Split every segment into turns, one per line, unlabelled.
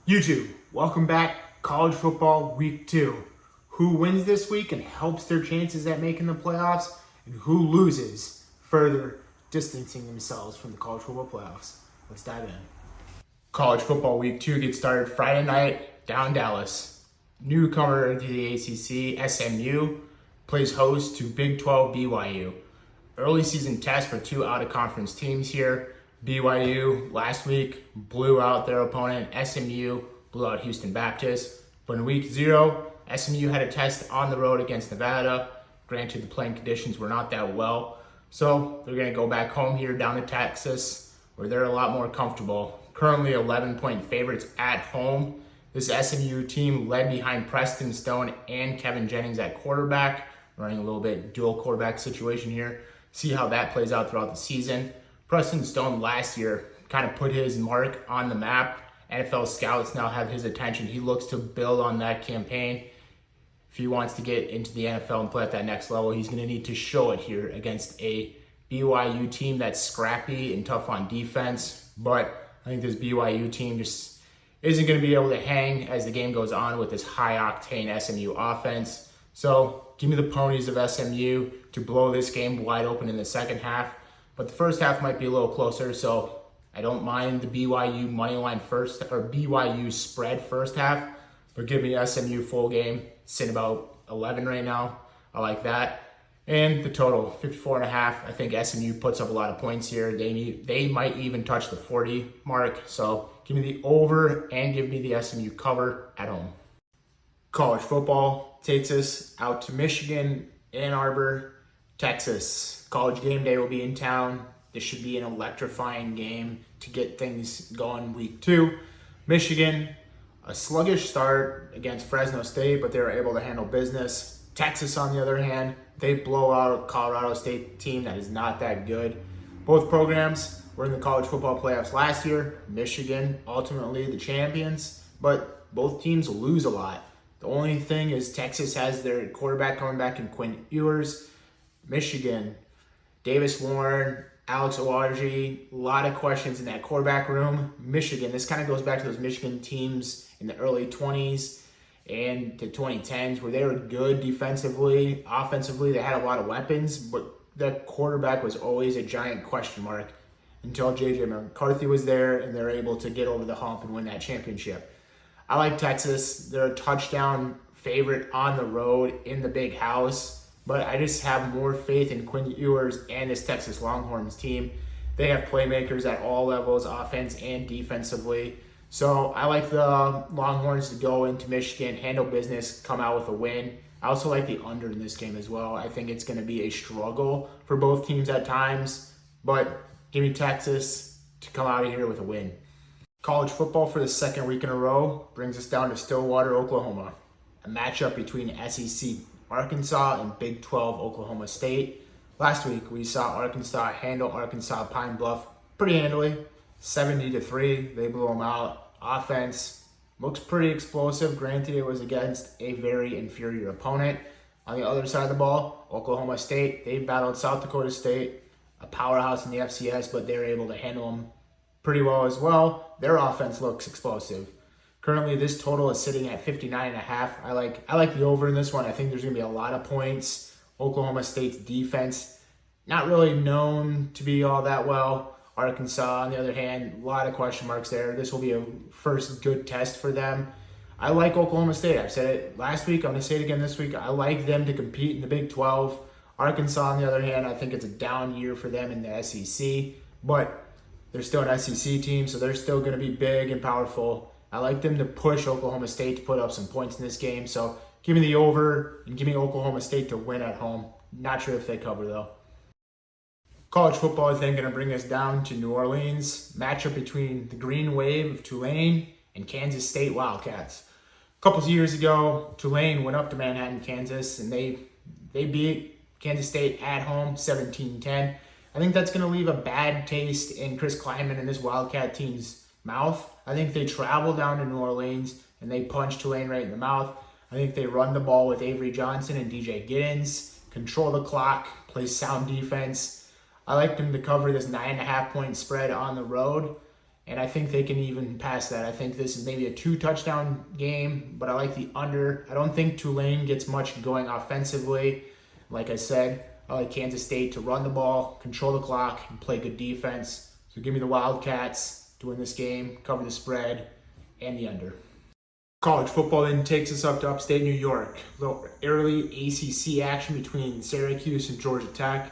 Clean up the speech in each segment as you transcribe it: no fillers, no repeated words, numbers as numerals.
YouTube, welcome back. College football week 2. Who wins this week and helps their chances at making the playoffs, and who loses, further distancing themselves from the college football playoffs? Let's dive in. College football week 2 gets started Friday night down in Dallas. Newcomer to the ACC, SMU, plays host to Big 12 BYU. Early season test for two out-of-conference teams here. BYU last week blew out their opponent. SMU blew out Houston Baptist. But in week 0, SMU had a test on the road against Nevada. Granted, the playing conditions were not that well. So they're going to go back home here down to Texas, where they're a lot more comfortable. Currently 11-point favorites at home. This SMU team led behind Preston Stone and Kevin Jennings at quarterback, running a little bit dual quarterback situation here. See how that plays out throughout the season. Preston Stone last year kind of put his mark on the map. NFL scouts now have his attention. He looks to build on that campaign. If he wants to get into the NFL and play at that next level, he's going to need to show it here against a BYU team that's scrappy and tough on defense. But I think this BYU team just isn't going to be able to hang as the game goes on with this high-octane SMU offense. So give me the ponies of SMU to blow this game wide open in the second half. But the first half might be a little closer, so I don't mind the BYU money line first, or BYU spread first half. But give me SMU full game. It's in about 11 right now. I like that. And the total, 54.5. I think SMU puts up a lot of points here. They might even touch the 40 mark. So give me the over and give me the SMU cover at home. College football takes us out to Michigan, Ann Arbor, Texas. College game day will be in town. This should be an electrifying game to get things going week 2. Michigan, a sluggish start against Fresno State, but they were able to handle business. Texas, on the other hand, they blow out a Colorado State team that is not that good. Both programs were in the college football playoffs last year. Michigan, ultimately the champions, but both teams lose a lot. The only thing is Texas has their quarterback coming back in Quinn Ewers. Michigan, Davis Warren, Alex Owaji, a lot of questions in that quarterback room. Michigan, this kind of goes back to those Michigan teams in the early 20s and to 2010s where they were good defensively. Offensively, they had a lot of weapons, but the quarterback was always a giant question mark until J.J. McCarthy was there and they're able to get over the hump and win that championship. I like Texas. They're a touchdown favorite on the road in the big house, but I just have more faith in Quinn Ewers and this Texas Longhorns team. They have playmakers at all levels, offense and defensively. So I like the Longhorns to go into Michigan, handle business, come out with a win. I also like the under in this game as well. I think it's going to be a struggle for both teams at times, but give me Texas to come out of here with a win. College football for the second week in a row brings us down to Stillwater, Oklahoma. A matchup between SEC Arkansas and Big 12 Oklahoma State. Last week we saw Arkansas handle Arkansas Pine Bluff pretty handily. 70-3, they blew them out. Offense looks pretty explosive. Granted, it was against a very inferior opponent. On the other side of the ball, Oklahoma State, they battled South Dakota State, a powerhouse in the FCS, but they were able to handle them pretty well as well. Their offense looks explosive. Currently, this total is sitting at 59.5. I like the over in this one. I think there's going to be a lot of points. Oklahoma State's defense, not really known to be all that well. Arkansas, on the other hand, a lot of question marks there. This will be a first good test for them. I like Oklahoma State. I've said it last week. I'm going to say it again this week. I like them to compete in the Big 12. Arkansas, on the other hand, I think it's a down year for them in the SEC. But they're still an SEC team, so they're still going to be big and powerful. I like them to push Oklahoma State to put up some points in this game. So give me the over and give me Oklahoma State to win at home. Not sure if they cover, though. College football is then going to bring us down to New Orleans. Matchup between the Green Wave of Tulane and Kansas State Wildcats. A couple of years ago, Tulane went up to Manhattan, Kansas, and they beat Kansas State at home 17-10. I think that's going to leave a bad taste in Chris Klieman and this Wildcat team's mouth. I think they travel down to New Orleans and they punch Tulane right in the mouth. I think they run the ball with Avery Johnson and DJ Giddens, control the clock, play sound defense. I like them to cover this 9.5-point spread on the road. and I think they can even pass that. I think this is maybe a 2-touchdown game, but I like the under. I don't think Tulane gets much going offensively. Like I said, I like Kansas State to run the ball, control the clock, and play good defense. So give me the Wildcats to win this game, cover the spread, and the under. College football then takes us up to upstate New York. A little early ACC action between Syracuse and Georgia Tech.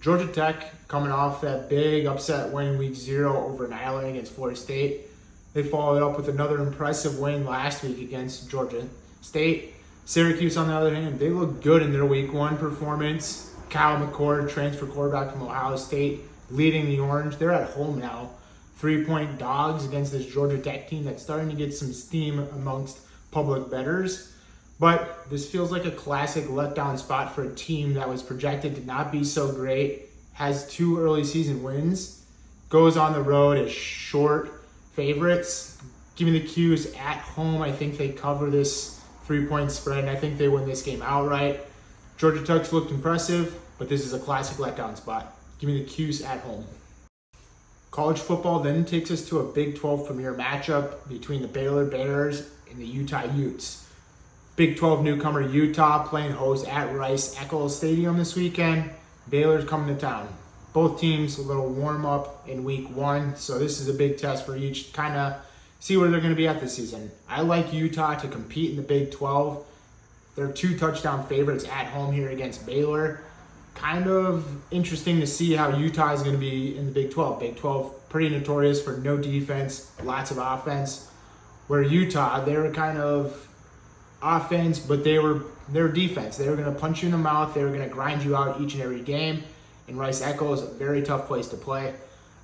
Georgia Tech coming off that big upset win week 0 over in Ireland against Florida State. They followed up with another impressive win last week against Georgia State. Syracuse, on the other hand, they look good in their week 1 performance. Kyle McCord, transfer quarterback from Ohio State, leading the Orange. They're at home now. 3-point dogs against this Georgia Tech team that's starting to get some steam amongst public bettors. But this feels like a classic letdown spot for a team that was projected to not be so great, has 2 early season wins, goes on the road as short favorites. Give me the Qs at home. I think they cover this 3-point spread, and I think they win this game outright. Georgia Tech's looked impressive, but this is a classic letdown spot. Give me the Qs at home. College football then takes us to a Big 12 premier matchup between the Baylor Bears and the Utah Utes. Big 12 newcomer Utah playing host at Rice-Eccles Stadium this weekend. Baylor's coming to town. Both teams a little warm up in week 1, so this is a big test for each, kind of see where they're going to be at this season. I like Utah to compete in the Big 12. They're 2-touchdown favorites at home here against Baylor. Kind of interesting to see how Utah is going to be in the Big 12. Big 12 pretty notorious for no defense, lots of offense. Where Utah, they were kind of offense, but they were defense. They were going to punch you in the mouth. They were going to grind you out each and every game. And Rice-Eccles is a very tough place to play.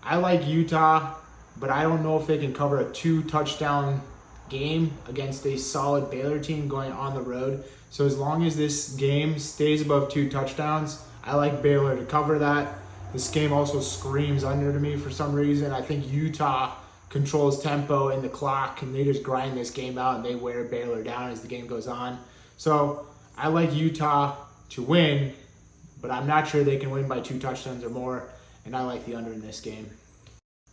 I like Utah, but I don't know if they can cover a 2-touchdown game against a solid Baylor team going on the road. So as long as this game stays above 2 touchdowns, I like Baylor to cover that. This game also screams under to me for some reason. I think Utah controls tempo and the clock, and they just grind this game out and they wear Baylor down as the game goes on. So I like Utah to win, but I'm not sure they can win by 2 touchdowns or more, and I like the under in this game.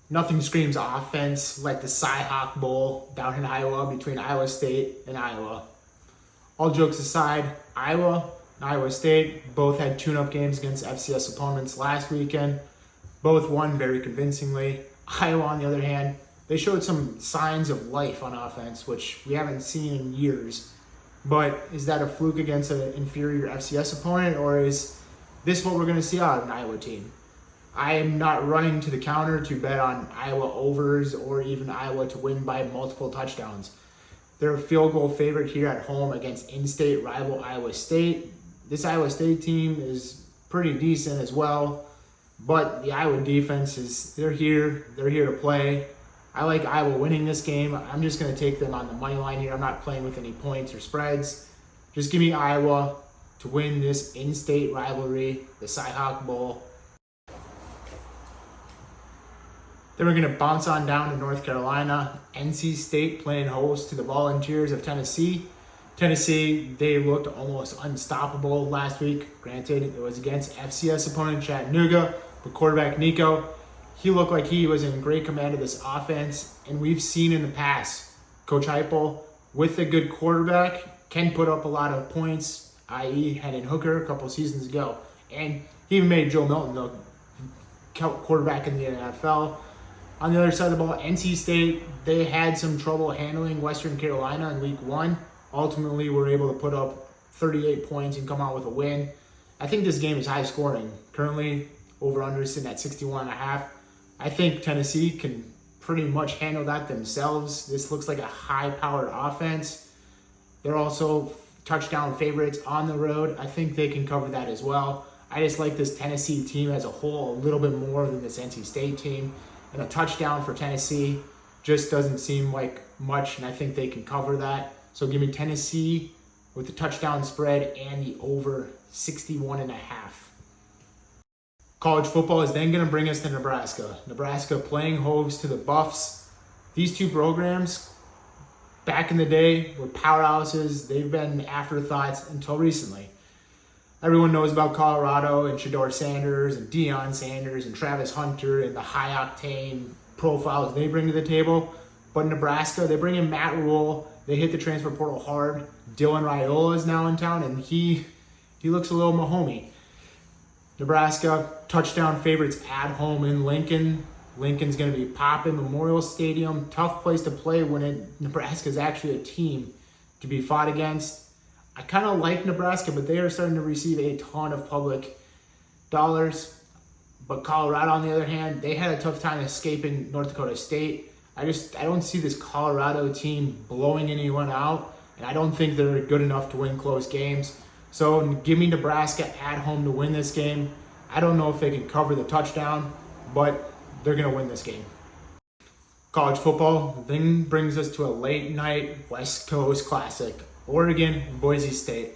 Nothing screams offense like the Cy-Hawk Bowl down in Iowa between Iowa State and Iowa. All jokes aside, Iowa and Iowa State both had tune-up games against FCS opponents last weekend. Both won very convincingly. Iowa, on the other hand, they showed some signs of life on offense, which we haven't seen in years. But is that a fluke against an inferior FCS opponent, or is this what we're going to see out of an Iowa team? I am not running to the counter to bet on Iowa overs or even Iowa to win by multiple touchdowns. They're a field goal favorite here at home against in-state rival Iowa State. This Iowa State team is pretty decent as well, but the Iowa defense they're here to play. I like Iowa winning this game. I'm just going to take them on the money line here. I'm not playing with any points or spreads. Just give me Iowa to win this in-state rivalry, the Cy-Hawk Bowl. Then we're going to bounce on down to North Carolina. NC State playing host to the Volunteers of Tennessee. Tennessee, they looked almost unstoppable last week. Granted, it was against FCS opponent Chattanooga, but quarterback Nico, he looked like he was in great command of this offense. And we've seen in the past, Coach Heupel, with a good quarterback, can put up a lot of points, i.e. Hendon Hooker a couple seasons ago. And he even made Joe Milton the quarterback in the NFL. On the other side of the ball, NC State, they had some trouble handling Western Carolina in week 1. Ultimately, were able to put up 38 points and come out with a win. I think this game is high scoring. Currently, over-under sitting at 61.5. I think Tennessee can pretty much handle that themselves. This looks like a high-powered offense. They're also touchdown favorites on the road. I think they can cover that as well. I just like this Tennessee team as a whole a little bit more than this NC State team. And a touchdown for Tennessee just doesn't seem like much, and I think they can cover that. So give me Tennessee with the touchdown spread and the over 61.5. College football is then going to bring us to Nebraska. Nebraska playing host to the Buffs. These two programs, back in the day, were powerhouses. They've been afterthoughts until recently. Everyone knows about Colorado and Shedeur Sanders and Deion Sanders and Travis Hunter and the high-octane profiles they bring to the table. But Nebraska, they bring in Matt Rule. They hit the transfer portal hard. Dylan Raiola is now in town, and he looks a little Mahomey. Nebraska, touchdown favorites at home in Lincoln. Lincoln's going to be popping. Memorial Stadium, tough place to play when Nebraska is actually a team to be fought against. I kind of like Nebraska, but they are starting to receive a ton of public dollars. But Colorado, on the other hand, they had a tough time escaping North Dakota State. I don't see this Colorado team blowing anyone out, and I don't think they're good enough to win close games. So give me Nebraska at home to win this game. I don't know if they can cover the touchdown, but they're going to win this game. College football then brings us to a late night West Coast classic, Oregon and Boise State.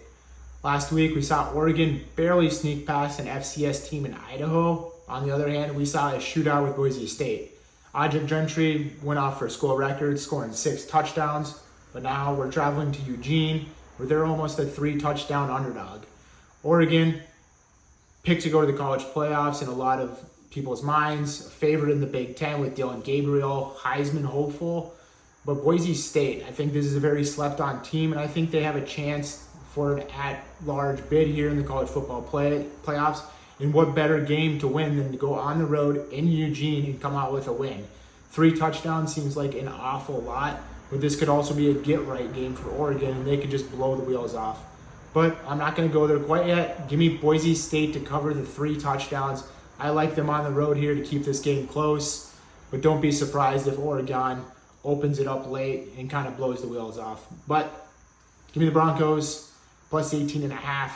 Last week we saw Oregon barely sneak past an FCS team in Idaho. On the other hand, we saw a shootout with Boise State. Audric Gentry went off for a school record, scoring 6 touchdowns, but now we're traveling to Eugene, where they're almost a 3-touchdown underdog. Oregon picked to go to the college playoffs in a lot of people's minds, a favorite in the Big Ten with Dylan Gabriel, Heisman hopeful. But Boise State, I think this is a very slept-on team, and I think they have a chance for an at-large bid here in the college football playoffs. And what better game to win than to go on the road in Eugene and come out with a win? 3 touchdowns seems like an awful lot, but this could also be a get-right game for Oregon, and they could just blow the wheels off. But I'm not going to go there quite yet. Give me Boise State to cover the 3 touchdowns. I like them on the road here to keep this game close, but don't be surprised if Oregon opens it up late and kind of blows the wheels off. But give me the Broncos plus 18.5.